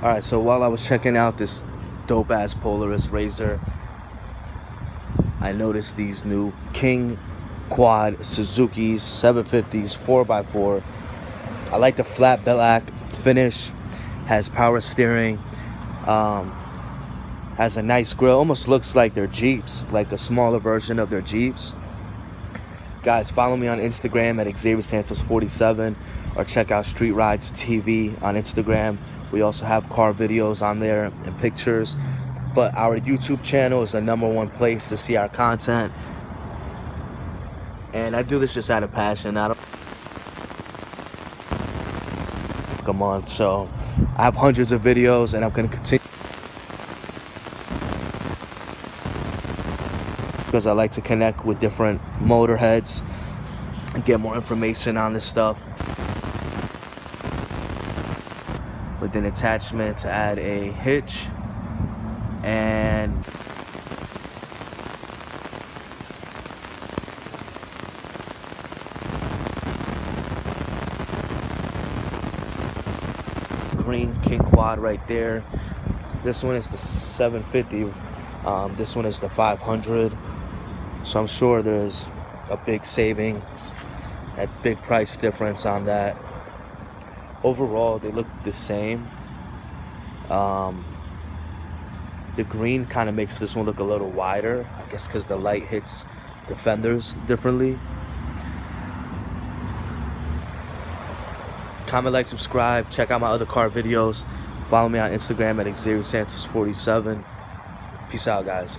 Alright, so while I was checking out this dope ass Polaris Razor, I noticed these new King Quad Suzuki's 750s 4x4. I like the flat black finish, has power steering, has a nice grill, almost looks like their Jeeps, like a smaller version of their Jeeps. Guys, follow me on Instagram at AX1 750cc or check out StreetRidesTV on Instagram. We also have car videos on there and pictures. But our YouTube channel is the #1 place to see our content. And I do this just out of passion. I don't a month, so I have hundreds of videos, and I'm gonna continue because I like to connect with different motorheads and get more information on this stuff. With an attachment to add a hitch and green King Quad right there. This one is the 750. This one is the 500. So I'm sure there's a big savings, a big price difference on that. Overall, they look the same. The green kind of makes this one look a little wider, I guess because the light hits the fenders differently. Comment, like, subscribe, check out my other car videos. Follow me on Instagram at AX1 750cc. Peace out, guys.